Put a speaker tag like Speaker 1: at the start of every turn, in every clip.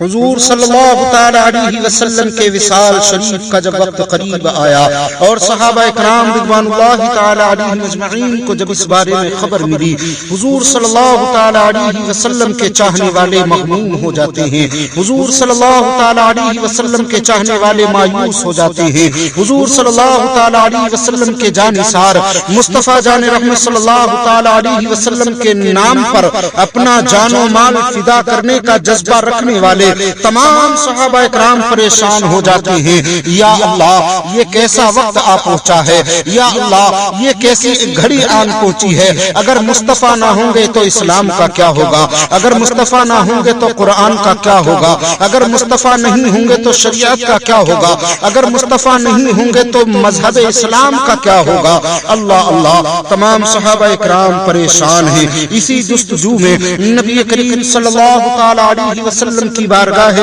Speaker 1: حضور صلی اللہ تعالی علیہ وسلم کے وصال شریف کا جب وقت قریب آیا اور صحابہ اکرام رضوان اللہ تعالی علیہم اجمعین کو جب اس بارے میں خبر ملی، حضور صلی اللہ تعالی علیہ وسلم کے چاہنے والے مغموم ہو جاتے ہیں، حضور صلی اللہ تعالی علیہ وسلم کے چاہنے والے مایوس ہو جاتے ہیں، حضور صلی اللہ تعالی علیہ وسلم کے جانثار مصطفیٰ جان رحمت صلی اللہ تعالی علیہ وسلم کے نام پر اپنا جان و مال فدا کرنے کا جذبہ رکھنے والے تمام صحابہ اکرام پریشان ہو جاتے ہیں۔ یا اللہ، یہ کیسا وقت آ پہنچا ہے، یا اللہ یہ کیسی گھڑی آن پہنچی ہے، اگر مصطفیٰ نہ ہوں گے تو اسلام کا کیا ہوگا، اگر مصطفیٰ نہ ہوں گے تو قرآن کا کیا ہوگا، اگر مصطفیٰ نہیں ہوں گے تو شریعت کا کیا ہوگا، اگر مصطفیٰ نہیں ہوں گے تو مذہب اسلام کا کیا ہوگا۔ اللہ اللہ، تمام صحابہ اکرام پریشان ہیں۔ اسی جستجو میں نبی کریم صلی اللہ تعالی علیہ وسلم کی بارگاہ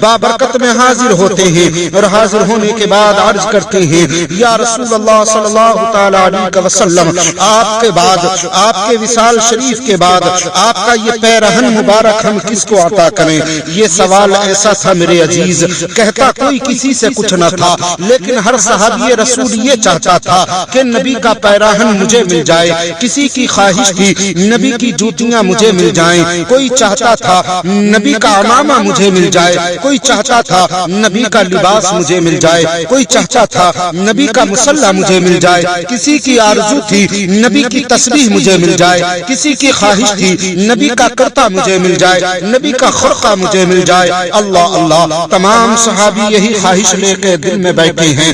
Speaker 1: بابرکت میں حاضر ہوتے ہیں اور حاضر ہونے کے بعد عرض کرتے ہیں، یا رسول اللہ صلی اللہ تعالی علیہ وسلم، آپ کے بعد، آپ کے وصال شریف کے بعد آپ کا یہ پیرہن مبارک ہم کس کو عطا کریں۔ یہ سوال ایسا تھا میرے عزیز، کہتا کوئی کسی سے کچھ نہ تھا، لیکن ہر صحابی رسول یہ چاہتا تھا کہ نبی کا پیراہن مجھے مل جائے۔ کسی کی خواہش تھی نبی کی جوتیاں مجھے مل جائیں، کوئی چاہتا تھا نبی کا امامہ مجھے مل جائے، کوئی چاہتا تھا نبی کا لباس مجھے مل جائے، کوئی چاہتا تھا نبی کا مصلی مجھے مل جائے، کسی کی آرزو تھی نبی کی تسبیح مجھے مل جائے، کسی کی خواہش تھی نبی کا کرتا مجھے مل جائے، نبی کا خرقہ مجھے مل جائے۔ اللہ اللہ، تمام صحابی یہی خواہش لے کے دل میں بیٹھے ہیں،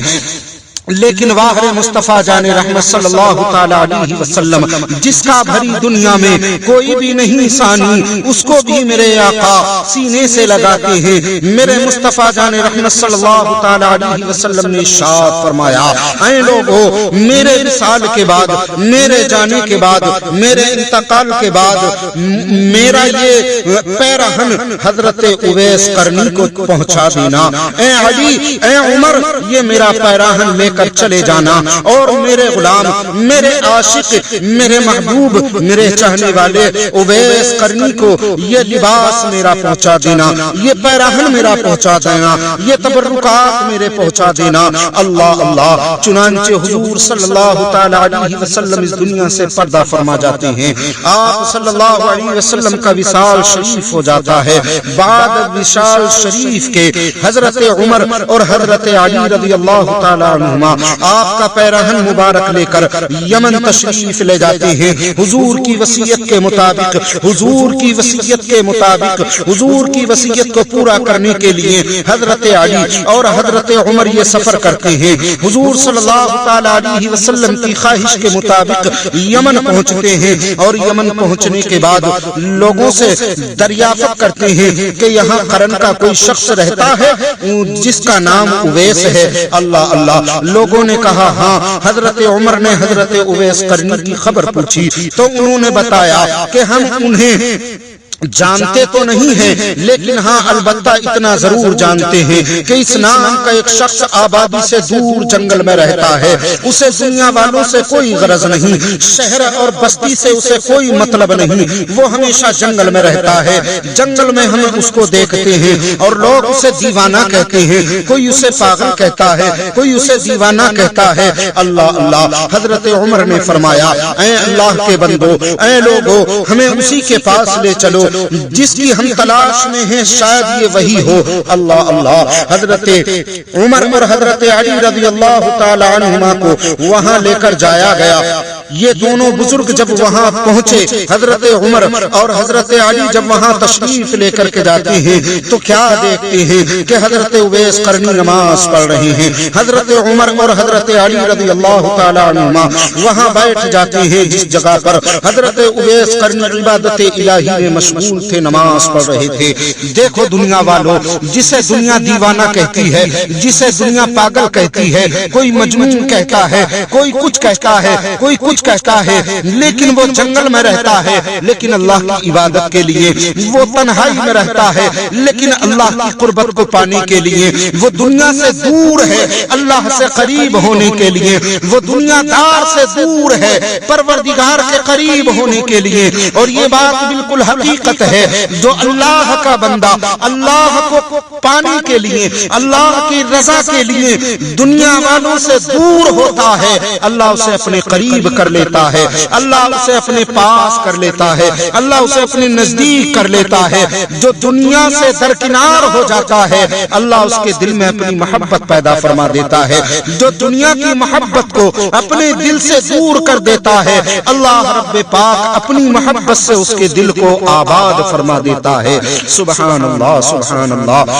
Speaker 1: لیکن واہر مصطفیٰ جان رحمت صلی اللہ تعالی علیہ وسلم، جس کا بھری دنیا میں کوئی بھی نہیں ثانی، اس کو بھی میرے آقا سینے سے لگاتے ہیں۔ میرے مصطفیٰ جان رحمت صلی اللہ تعالی علیہ وسلم نے ارشاد فرمایا، اے لوگو، میرے وصال کے بعد، میرے جانے کے بعد، میرے انتقال کے بعد میرا یہ پیرہن حضرت اویس قرنی کو پہنچا دینا۔ اے علی، اے عمر، یہ میرا پیرہن لے کر چلے جانا، اور میرے غلام، میرے عاشق، میرے محبوب، میرے چاہنے والے اویس قرنی کو یہ لباس میرا پہنچا دینا، یہ پیراہن میرا پہنچا دینا، یہ تبرکات میرے پہنچا دینا۔ اللہ اللہ، چنانچہ حضور صلی اللہ تعالی علیہ وسلم اس دنیا سے پردہ فرما جاتے ہیں۔ آپ صلی اللہ علیہ وسلم کا وصال شریف ہو جاتا ہے۔ بعد وصال شریف کے حضرت عمر اور حضرت علی رضی اللہ تعالی عنہما آپ کا پیراہن مبارک لے کر یمن تشریف لے جاتے ہیں۔ حضور کی وصیت کے مطابق، حضور کی وصیت کے مطابق، حضور کی وصیت کو پورا کرنے کے لیے حضرت علی اور حضرت عمر یہ سفر کرتے ہیں۔ حضور صلی اللہ تعالی علیہ وسلم کی خواہش کے مطابق یمن پہنچتے ہیں، اور یمن پہنچنے کے بعد لوگوں سے دریافت کرتے ہیں کہ یہاں قرن کا کوئی شخص رہتا ہے جس کا نام اویس ہے۔ اللہ اللہ، لوگوں نے کہا ہاں۔ حضرت عمر نے حضرت اویس قرنی کی خبر پوچھی تو انہوں نے بتایا کہ ہم انہیں جانتے تو نہیں ہیں، لیکن ہاں البتہ اتنا ضرور جانتے ہیں کہ اس نام کا ایک شخص آبادی سے دور جنگل میں رہتا ہے، اسے دنیا والوں سے کوئی غرض نہیں، شہر اور بستی سے اسے کوئی مطلب نہیں، وہ ہمیشہ جنگل میں رہتا ہے۔ جنگل میں ہم اس کو دیکھتے ہیں اور لوگ اسے دیوانہ کہتے ہیں، کوئی اسے پاگل کہتا ہے، کوئی اسے دیوانہ کہتا ہے۔ اللہ اللہ، حضرت عمر نے فرمایا، اے اللہ کے بندو، اے لوگو، ہمیں اسی کے پاس لے چلو جس کی ہم تلاش میں ہیں، شاید یہ وہی ہو۔ اللہ اللہ، حضرت عمر اور حضرت علی رضی اللہ تعالی عنہما کو وہاں لے کر جایا گیا۔ یہ دونوں بزرگ جب وہاں پہنچے، حضرت عمر اور حضرت علی جب وہاں تشریف لے کر کے جاتے ہیں تو کیا دیکھتے ہیں کہ حضرت اویس قرنی نماز پڑھ رہے ہیں۔ حضرت عمر اور حضرت علی رضی اللہ تعالی عنہما وہاں بیٹھ جاتے ہیں جس جگہ پر حضرت اویس قرنی عبادت الہی میں مشغول تھے، نماز پڑھ رہے تھے۔ دیکھو دنیا والوں، جسے دنیا دیوانہ کہتی ہے، جسے دنیا پاگل کہتی ہے، کوئی مجنون کہتا ہے، کوئی کچھ کہتا ہے، کوئی کچھ کہتا ہے، لیکن وہ جنگل میں رہتا ہے، لیکن اللہ کی عبادت کے لیے وہ تنہائی میں رہتا ہے، لیکن اللہ کی قربت کو پانے کے لیے وہ دنیا سے دور ہے، اللہ سے قریب ہونے کے لیے وہ دنیا دار سے دور ہے، پروردگار کے قریب ہونے کے لیے۔ اور یہ بات بالکل حقیقت حقیقت ہے جو اللہ کا بندہ اللہ کو پانے کے لیے اللہ کی رضا کے لیے دنیا والوں سے دور ہوتا ہے اللہ اسے اپنے قریب کر لیتا ہے، اللہ اسے اپنے پاس کر لیتا ہے، اللہ اسے اپنے نزدیک کر لیتا ہے۔ جو دنیا سے درکنار ہو جاتا ہے اللہ اس کے دل میں اپنی محبت پیدا فرما دیتا ہے، جو دنیا کی محبت کو اپنے دل سے دور کر دیتا ہے اللہ رب پاک اپنی محبت سے اس کے دل کو آباد فرما دیتا ہے۔ سبحان اللہ سبحان اللہ۔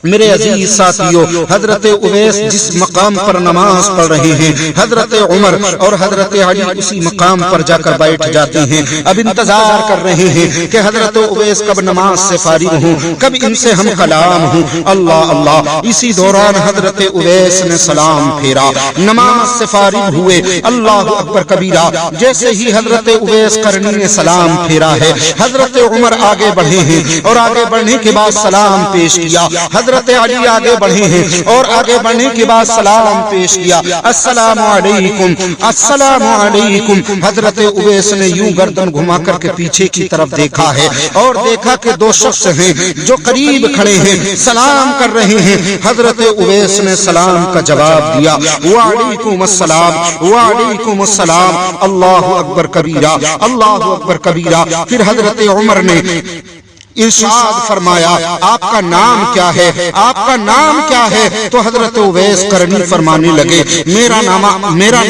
Speaker 1: میرے عزیز ساتھیوں، حضرت اویس جس مقام پر نماز پڑھ رہے ہیں حضرت عمر اور حضرت علی اسی مقام پر جا کر بیٹھ جاتے ہیں، اب انتظار کر رہے ہیں کہ حضرت اویس کب نماز سے فارغ ہوں، کب ان سے ہم کلام ہوں۔ اللہ اللہ، اسی دوران حضرت اویس نے سلام پھیرا، نماز سے فارغ ہوئے، اللہ اکبر کبیرہ۔ جیسے ہی حضرت اویس قرنی نے سلام پھیرا ہے حضرت عمر آگے بڑھے ہیں اور آگے بڑھنے کے بعد سلام پیش کیا، حضرت علی آگے بڑھے ہیں اور آگے بڑھنے کے بعد سلام پیش کیا، السلام علیکم السلام علیکم۔ حضرت اویس نے یوں گردن گھما کر کے پیچھے کی طرف دیکھا ہے اور دیکھا کہ دو شخص ہیں جو قریب کھڑے ہیں سلام کر رہے ہیں۔ حضرت اویس نے سلام کا جواب دیا، وعلیکم السلام وعلیکم السلام، اللہ اکبر کبیرہ اللہ اکبر کبیرہ۔ پھر حضرت عمر نے ارشاد فرمایا، آپ کا نام کیا ہے آپ کا نام کیا ہے؟ تو حضرت اویس قرنی فرمانے لگے میرا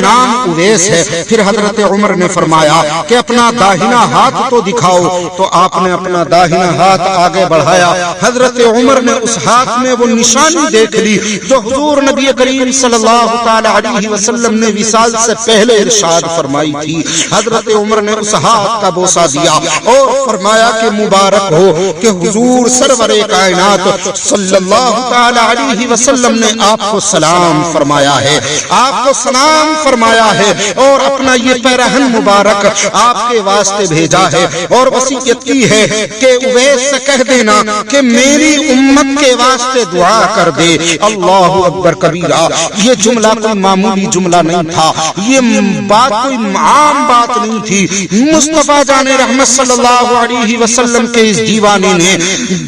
Speaker 1: نام اویس ہے۔ پھر حضرت عمر نے فرمایا کہ اپنا داہنا ہاتھ تو دکھاؤ، تو آپ نے اپنا داہنا ہاتھ آگے بڑھایا، حضرت عمر نے اس ہاتھ میں وہ نشانی دیکھ لی جو حضور نبی کریم صلی اللہ تعالی علیہ وسلم نے وصال سے پہلے ارشاد فرمائی تھی۔ حضرت عمر نے اس ہاتھ کا بوسہ دیا اور فرمایا کہ مبارک ہو کہ حضور سرور کائنات صلی اللہ تعالی علیہ وسلم نے آپ کو سلام فرمایا ہے، آپ کو سلام فرمایا ہے اور اپنا یہ پیرہن مبارک آپ کے واسطے بھیجا ہے اور وصیت کی ہے کہ اویس سے کہہ دینا کہ میری امت کے واسطے دعا کر دے۔ اللہ اکبر کبیرہ۔ یہ جملہ کوئی معمولی جملہ نہیں تھا، یہ بات کوئی عام بات نہیں تھی۔ مصطفیٰ جان رحمت صلی اللہ علیہ وسلم کے اس دیوانے نے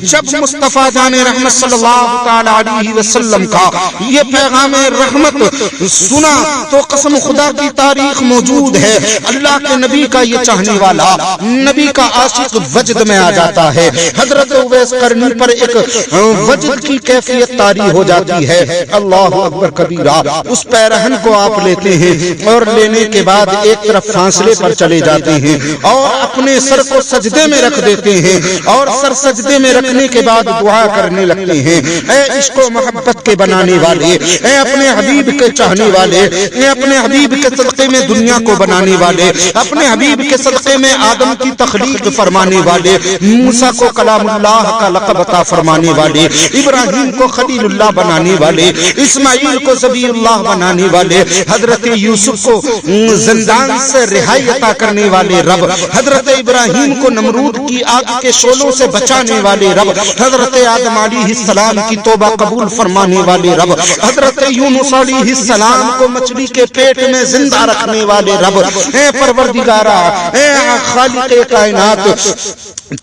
Speaker 1: جب مصطفیٰ جان رحمت صلی اللہ تعالی علیہ وسلم کا یہ پیغام رحمت سنا تو قسم خدا کی تاریخ موجود ہے، اللہ کے نبی کا یہ چاہنے والا نبی کا عاشق وجد میں آ جاتا ہے۔ حضرت اویس قرنی پر ایک وجد کی کیفیت طاری ہو جاتی ہے۔ اللہ اکبر کبیرہ۔ اس پیرہن کو آپ لیتے ہیں اور لینے کے بعد ایک طرف فاصلے پر چلے جاتے ہیں اور اپنے سر کو سجدے میں رکھ دیتے ہیں اور سر سجدے میں رکھنے کے بعد دعا کرنے لگتے ہیں، اے عشق و محبت کے بنانے والے، اے اپنے حبیب کے چاہنے والے، اے اپنے حبیب کے صدقے میں دنیا کو بنانے والے، اپنے حبیب کے صدقے میں آدم کی تخلیق فرمانے والے، موسیٰ کو کلام اللہ کا لقب عطا فرمانے والے، ابراہیم کو خلیل اللہ بنانے والے، اسماعیل کو ذبیح اللہ بنانے والے، حضرت یوسف کو زندان سے رہائی عطا کرنے والے رب، حضرت ابراہیم کو نمرود کی آگ کے شعلوں سے بچانے والے رب، حضرت آدم علیہ السلام کی توبہ قبول فرمانے والے رب، حضرت یونس علیہ السلام کو مچھلی کے پیٹ میں زندہ رکھنے والے رب، اے پروردگارا، اے خالق کائنات،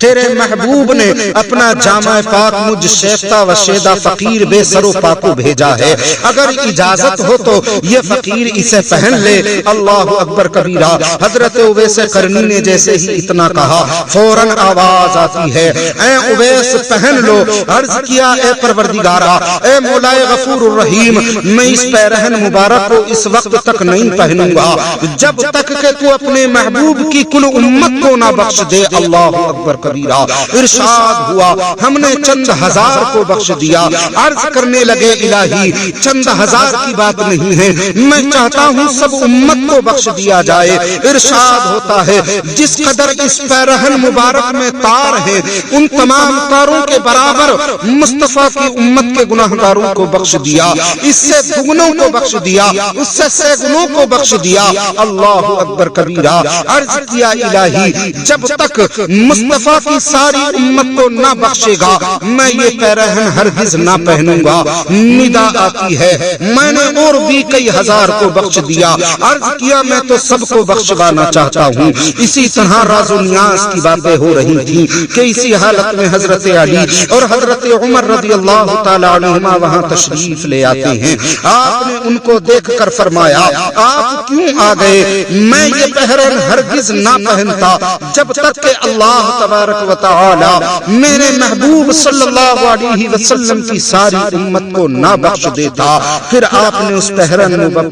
Speaker 1: تیرے محبوب نے اپنا جامع پاک مجھ شیفتہ و شیدہ فقیر بے سر و پاکو بھیجا ہے، اگر اجازت ہو تو یہ فقیر اسے پہن لے۔ اللہ اکبر کبیرہ۔ حضرت اویس قرنی نے جیسے ہی اتنا کہا فوراً آواز آتی ہے، اے اویس پہن لو۔ عرض کیا اے پروردگارا، اے مولائے غفور الرحیم، میں اس پیرہن مبارک کو اس وقت تک نہیں پہنوں گا جب تک کہ تو اپنے محبوب کی کل امت کو نہ بخش دے۔ اللہ اکبر کبیرہ۔ ارشاد ہوا ہم نے چند ہزار کو بخش دیا۔ عرض کرنے لگے الہی چند ہزار کی بات نہیں ہے، میں چاہتا ہوں سب امت کو بخش دیا جائے۔ ارشاد ہوتا ہے جس قدر اس پیرہن مبارک میں تار ہے ان تمام تاروں کے برابر مصطفیٰ کی امت کے گناہگاروں کو بخش دیا، اس سے دگنوں کو بخش دیا، اس سے سیگنوں کو بخش دیا۔ اللہ اکبر کبیرہ۔ عرض کیا الہی جب تک مصطفیٰ کی ساری امت کو نہ بخشے گا میں یہ پیرہن ہرگز نہ پہنوں گا۔ ندا آتی ہے میں نے اور بھی کئی ہزار کو بخش دیا، عرض کیا میں تو سب کو بخشوانا چاہتا ہوں۔ اسی طرح راز و نیاز کی باتیں ہو رہی تھیں کہ اسی حالت میں حضرت علی اور حضرت عمر رضی اللہ تعالی عنہما وہاں تشریف لے آتے ہیں۔ آپ نے ان کو دیکھ کر فرمایا آپ کیوں آ گئے؟ میں یہ پہرن ہرگز نہ پہنتا جب تک کہ اللہ تبارک و تعالی میرے محبوب صلی اللہ علیہ وسلم کی ساری امت کو نہ بخش دیتا۔ پھر آپ نے اس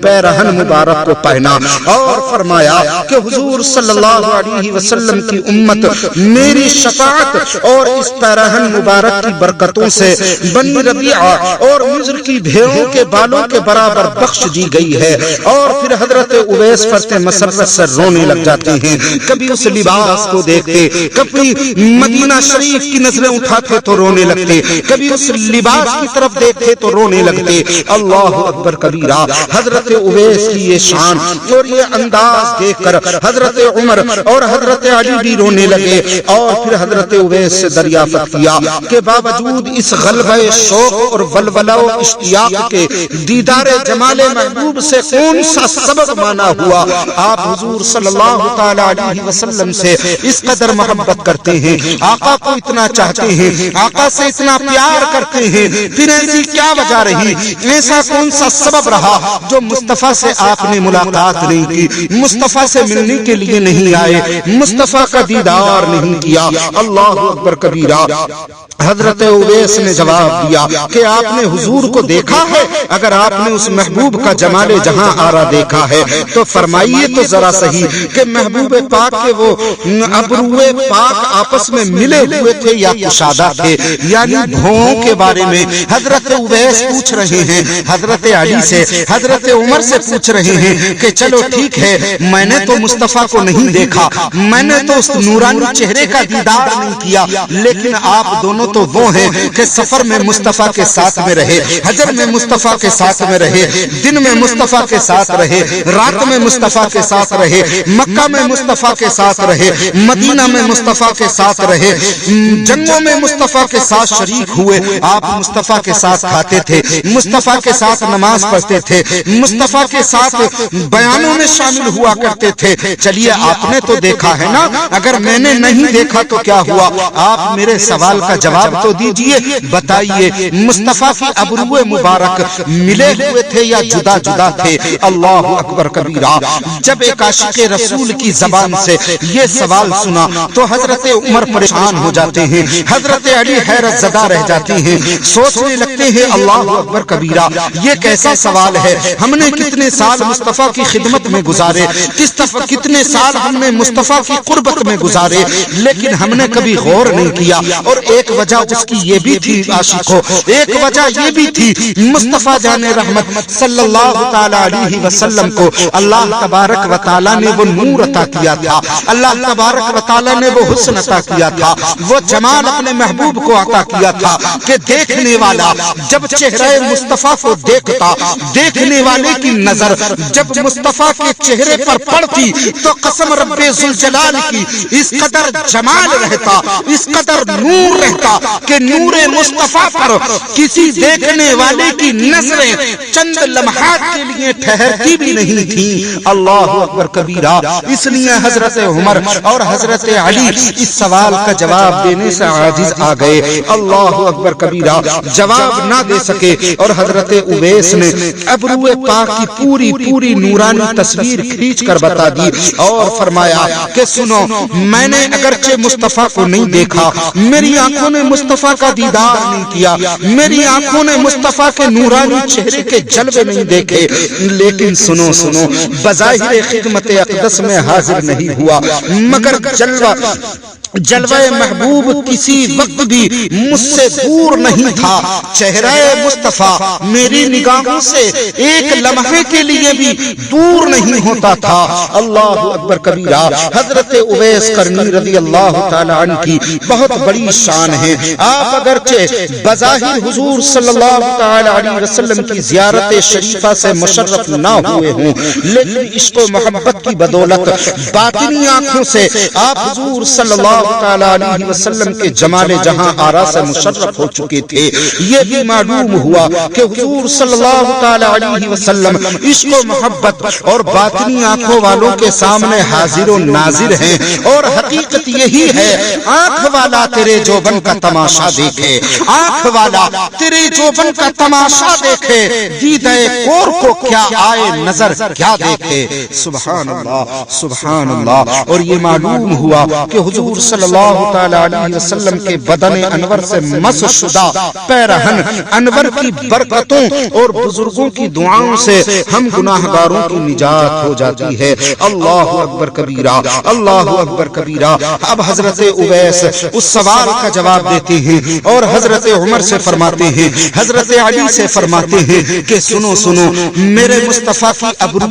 Speaker 1: پیرہن مبارک کو پہنا اور فرمایا کہ حضور صلی اللہ علیہ وسلم کی امت میری شفاعت اور اس پیرہن مبارک کی برکتوں سے بنی ربیعہ اور مصر کی بھیڑوں کے بالوں کے برابر بخش دی گئی ہے۔ اور پھر حضرت اویس فرت مسرت سے رونے لگ جاتے ہیں، کبھی اس لباس کو دیکھتے، کبھی مدینہ شریف کی نظریں اٹھاتے تو رونے لگتے، کبھی اس لباس کی طرف دیکھتے تو رونے لگتے۔ اللہ اکبر کبیرہ۔ حضرت اویس کی یہ شان اور یہ انداز دیکھ کر حضرت عمر اور حضرت علی بھی رونے لگے۔ اور پھر حضرت اویس سے دریافت کیا کہ باوجود اس غلبہ شوق اور ولولہ و اشتیاق کے دیدار جمال محبوب سے کون سا سبب مانا ہوا آپ حضور صلی اللہ تعالی علیہ وسلم سے اس قدر محبت کرتے ہیں، آقا کو اتنا چاہتے ہیں، آقا سے اتنا پیار کرتے ہیں؟ پھر ایسی کیا وجہ رہی، ایسا کون سا سبب رہا جو مصطفیٰ سے آپ نے ملاقات نہیں کی، مصطفیٰ سے ملنے کے لیے نہیں آئے، مصطفیٰ کا دیدار نہیں کیا؟ اللہ اکبر کبیرہ۔ حضرت اویس نے جواب دیا کہ آپ نے حضور کو دیکھا ہے؟ اگر آپ نے اس محبوب کا جمال جہاں آرا دیکھا ہے تو فرمائیے تو ذرا صحیح کہ محبوب پاک کے وہ ابروئے پاک آپس میں ملے ہوئے تھے یا کشادہ تھے؟ یعنی بھوؤں کے بارے میں حضرت اویس پوچھ رہے ہیں حضرت علی سے، حضرت عمر سے پوچھ رہے ہیں کہ چلو ٹھیک ہے میں نے تو مصطفیٰ کو نہیں دیکھا، میں نے تو اس نورانی چہرے کا دیدار نہیں کیا، لیکن آپ دونوں تو وہ ہیں کہ سفر میں مصطفیٰ کے ساتھ میں رہے، حجر میں مصطفیٰ کے ساتھ میں رہے، دن میں مصطفیٰ کے ساتھ رہے، رات میں مصطفیٰ کے ساتھ رہے، مکہ میں مصطفیٰ کے ساتھ رہے، مدینہ میں مصطفیٰ کے ساتھ رہے، جنگوں میں مصطفیٰ کے ساتھ شریک ہوئے، آپ مصطفیٰ کے ساتھ کھاتے تھے، مصطفیٰ کے ساتھ نماز پڑھتے تھے، مصطفیٰ کے ساتھ بیانوں میں شامل ہوا کرتے تھے۔ چلیے آپ نے تو دیکھا ہے نا، اگر میں نے نہیں دیکھا تو کیا ہوا؟ آپ میرے سوال کا جواب تو دیجئے، بتائیے مصطفیٰ کی ابروئے مبارک ملے ہوئے تھے یا جدا جدا تھے؟ اللہ اکبر کبیرہ۔ جب ایک عاشق رسول کی زبان سے یہ سوال سنا تو حضرت عمر پریشان ہو جاتے ہیں، حضرت علی حیرت زدہ رہ جاتے ہیں، سوچنے لگتے ہیں اللہ اکبر کبیرہ یہ کیسا سوال ہے؟ ہم نے کتنے سال مصطفیٰ کی خدمت میں گزارے، کتنے سال ہم نے مصطفیٰ کی قربت میں گزارے، لیکن ہم نے کبھی غور نہیں کیا۔ اور ایک وجہ اس کی یہ بھی تھی عاشقوں، ایک وجہ یہ بھی تھی مصطفیٰ جان رحمت صلی اللہ تعالی علیہ وسلم کو اللہ تبارک و تعالی نے وہ نور عطا کیا تھا، اللہ تبارک و تعالی نے وہ حسن عطا کیا تھا، وہ جمال اپنے محبوب کو عطا کیا تھا کہ دیکھنے والا جب چہرہ مصطفیٰ کو دیکھتا، دیکھنے والے کی نظر جب مصطفیٰ کے چہرے پر پڑتی تو قسم رب ذوالجلال کی اس قدر جمال رہتا، اس قدر نور رہتا کہ نور مصطفیٰ پر کسی دیکھنے والے کی نظریں چند لمحات کے لیے ٹھہرتی بھی نہیں تھی۔ اللہ اکبر کبیرہ۔ اس لیے حضرت عمر اور حضرت علی اس سوال کا جواب دینے سے عاجز آ گئے۔ اللہ اکبر کبیرہ، جواب نہ دے سکے اور حضرت اویس نے ابروئے پاک کی پوری پوری نورانی تصویر کھینچ کر بتا دی اور فرمایا کہ سنو، میں نے اگرچہ مصطفیٰ کو نہیں دیکھا، میری آنکھوں نے مصطفیٰ کا دیدار نہیں کیا، میری آنکھوں نے مصطفیٰ کے نورانی چہرے کے جلوے نہیں دیکھے، لیکن سنو سنو، بظاہر خدمت اقدس میں حاضر نہیں ہوا مگر جلوہ جلوہ محبوب کسی وقت بھی مجھ سے دور نہیں تھا، چہرہ مصطفیٰ میری نگاہوں سے ایک لمحے کے لیے بھی دور نہیں ہوتا تھا۔ اللہ اکبر کبیرہ۔ حضرت اویس قرنی رضی اللہ تعالی عنہ کی بہت بڑی شان ہے۔ آپ اگرچہ بظاہر حضور صلی اللہ تعالی علیہ وسلم کی زیارت شریفہ سے مشرف نہ ہوئے ہوں، لیکن عشق و محبت کی بدولت باطنی آنکھوں سے آپ حضور صلی اللہ تعالی علیہ وسلم کے جمال جہاں آرا سے مشرف ہو چکے تھے۔ یہ بھی معلوم ہوا کہ حضور صلی اللہ تعالی علیہ وسلم عشق و محبت اور باطنی آنکھوں والوں کے سامنے حاضر و ناظر ہیں، اور حقیقت یہی ہے، آنکھ والا تیرے جوبن کا تماشا دیکھے، آنکھ والا تیرے جوبن کا تماشا دیکھے، دیدہ کور کو کیا آئے نظر کیا دیکھے۔ سبحان اللہ سبحان اللہ۔ اور یہ معلوم ہوا کہ حضور صلی اللہ تعالی علیہ وسلم کے بدن انور سے مس شدہ پیرہن انور کی برکتوں اور بزرگوں کی دعاؤں سے ہم گناہگاروں کی نجات ہو جاتی ہے۔ اللہ اکبر کبیرہ، اللہ اکبر کبیرہ۔ اب حضرت اویس اس سوال کا جواب دیتے ہیں اور حضرت عمر سے فرماتے ہیں، حضرت علی سے فرماتے ہیں کہ سنو سنو، میرے مصطفیٰ کی ابرو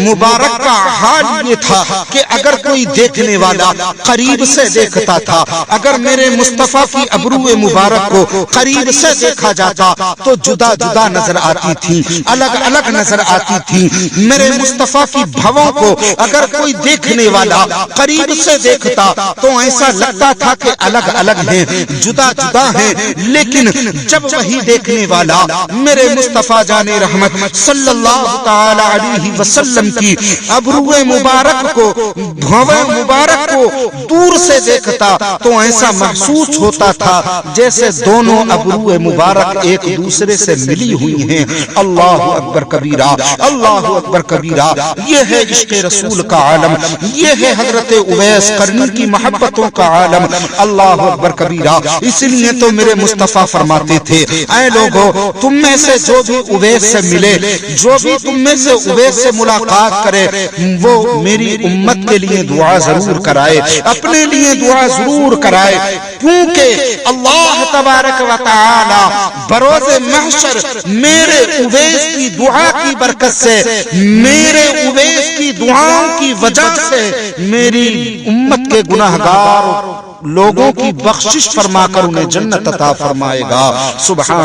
Speaker 1: مبارک کا حال یہ تھا کہ اگر کوئی دیکھنے والا قریب سے دیکھتا تھا، اگر میرے مصطفیٰ کی ابرو مبارک کو قریب سے دیکھا جاتا تو جدا جدا نظر آتی تھی، الگ الگ نظر آتی تھی۔ میرے مصطفیٰ کی بھووں کو اگر کوئی دیکھنے والا قریب سے دیکھتا تو ایسا لگتا تھا کہ الگ الگ ہیں، جدا جدا ہیں، لیکن جب وہی دیکھنے والا میرے مصطفیٰ جان رحمت صلی اللہ تعالی علیہ وسلم کی ابرو مبارک کو، بھویں مبارک کو دور سے دیکھتا تو ایسا محسوس ہوتا تھا جیسے دونوں ابرو مبارک ایک دوسرے سے ملی ہوئی ہیں۔ اللہ اکبر کبیرہ، اللہ اکبر کبیرہ۔ یہ ہے عشق رسول کا عالم، یہ ہے حضرت اویس قرنی کی محبتوں کا عالم۔ اللہ اکبر کبیرہ۔ اس لیے تو میرے مصطفیٰ فرماتے تھے، اے لوگو، تم میں سے جو بھی اویس سے ملے، جو بھی تم میں سے اویس سے ملاقات کرے، وہ میری امت کے لیے دعا ضرور کرائے، اپنے لیے دعا ضرور کرائے، کیونکہ اللہ تبارک و تعالی بروز محشر میرے اویس کی دعا کی برکت سے، میرے اویس کی دعاؤں کی وجہ سے میری امت کے گناہگار لوگوں کی بخشش فرما کر انہیں جنت عطا فرمائے گا۔ سبحان